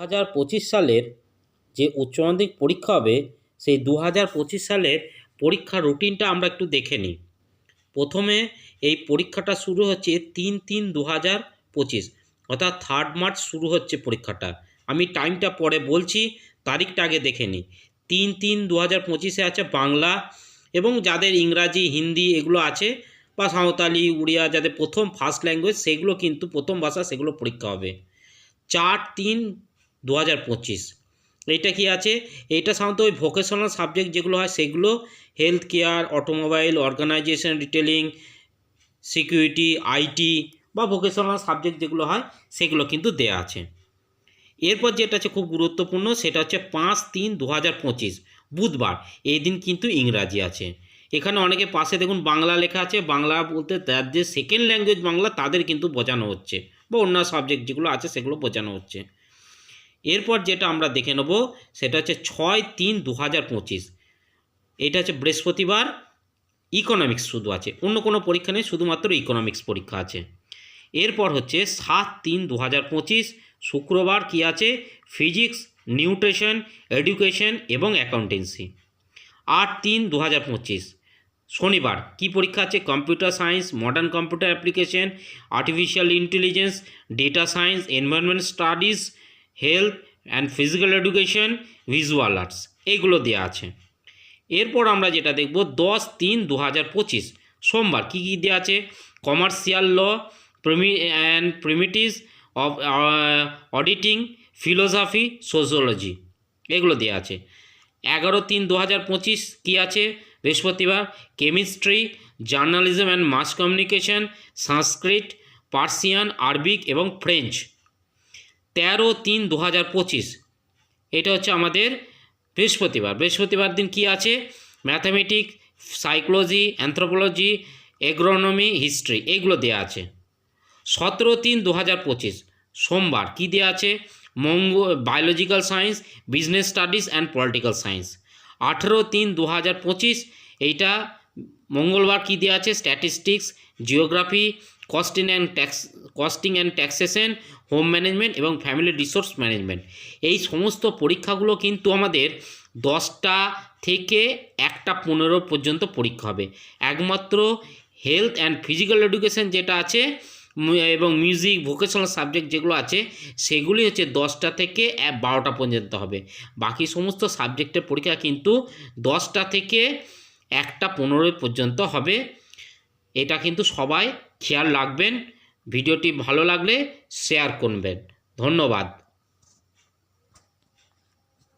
2025 সালের যে উচ্চ মাধ্যমিক পরীক্ষা হবে সেই 2025 সালের পরীক্ষার রুটিনটা আমরা একটু দেখে নিই। প্রথমে এই পরীক্ষাটা শুরু হচ্ছে 3/3/2025, অর্থাৎ 3 মার্চ শুরু হচ্ছে পরীক্ষাটা। আমি টাইমটা পরে বলছি, তারিখটা আগে দেখে নিই। 3/3/2025 আছে বাংলা, এবং যাদের ইংরাজি হিন্দি এগুলো আছে বা সাঁওতালি উড়িয়া যাদের প্রথম ফার্স্ট ল্যাঙ্গুয়েজ সেগুলো কিন্তু প্রথম ভাষা সেগুলো পরীক্ষা হবে। 4/3/2025 এইটা কি আছে, এইটা সাধারণত ওই ভোকেশনাল সাবজেক্ট যেগুলো হয় সেগুলো, health care, automobile, organisation, retailing, security, IT বা ভোকেশনাল সাবজেক্ট যেগুলো হয় সেগুলো কিন্তু দেয়া আছে। এরপর যেটা আছে খুব গুরুত্বপূর্ণ, সেটা হচ্ছে 5/3/2025 বুধবার, এই দিন কিন্তু ইংরাজি আছে। এখানে অনেকে পাশে দেখুন বাংলা লেখা আছে, বাংলা বলতে তার যে সেকেন্ড ল্যাঙ্গুয়েজ বাংলা তাদের কিন্তু বোঝানো হচ্ছে, বা অন্য সাবজেক্ট যেগুলো আছে সেগুলো বোঝানো হচ্ছে। এরপর যেটা আমরা দেখে নেব সেটা হচ্ছে 6/3/2025, এটা হচ্ছে বৃহস্পতিবার, ইকোনমিক্স শুধু আছে, অন্য কোনো পরীক্ষা নেই, শুধুমাত্র ইকোনমিক্স পরীক্ষা আছে। এরপর হচ্ছে 7/3/2025 শুক্রবার, কি আছে, ফিজিক্স, নিউট্রিশন, এডুকেশন এবং অ্যাকাউন্টেন্সি। 8/3/2025 শনিবার, কি পরীক্ষা আছে, computer science, modern computer application, artificial intelligence, data science, environment studies, health and physical education, visual arts, এইগুলো দেওয়া আছে। এরপর আমরা যেটা দেখব 10/3/2025 সোমবার, কী কী দেওয়া আছে, commercial law and primitives of auditing, philosophy, sociology, এগুলো দেওয়া আছে। 11/3/2025 কী আছে, বৃহস্পতিবার, chemistry, journalism and mass communication, Sanskrit, Persian, Arabic এবং ফ্রেঞ্চ। 13/3/2025 এটা হচ্ছে আমাদের বৃহস্পতিবার দিন কি আছে, mathematics, psychology, anthropology, agronomy, history, এইগুলো দেওয়া আছে। 17/3/2025 সোমবার, কি দেওয়া আছে, biological science, business studies and political science. 18/3/2025 এইটা মঙ্গলবার, কি দেওয়া আছে, statistics, geography, costing and taxation, home management এবং ফ্যামিলি রিসোর্স ম্যানেজমেন্ট। এই সমস্ত পরীক্ষাগুলো কিন্তু আমাদের 10টা থেকে 1:15 পর্যন্ত পরীক্ষা হবে। একমাত্র হেলথ অ্যান্ড ফিজিক্যাল এডুকেশন যেটা আছে এবং মিউজিক, ভোকেশনাল সাবজেক্ট যেগুলো আছে সেগুলি হচ্ছে 10টা থেকে 12টা পর্যন্ত হবে। বাকি সমস্ত সাবজেক্টের পরীক্ষা কিন্তু 10টা থেকে 1:15 পর্যন্ত হবে। এটা কিন্তু সবাই খেয়াল রাখবেন। ভিডিওটি ভালো লাগলে শেয়ার করবেন। ধন্যবাদ।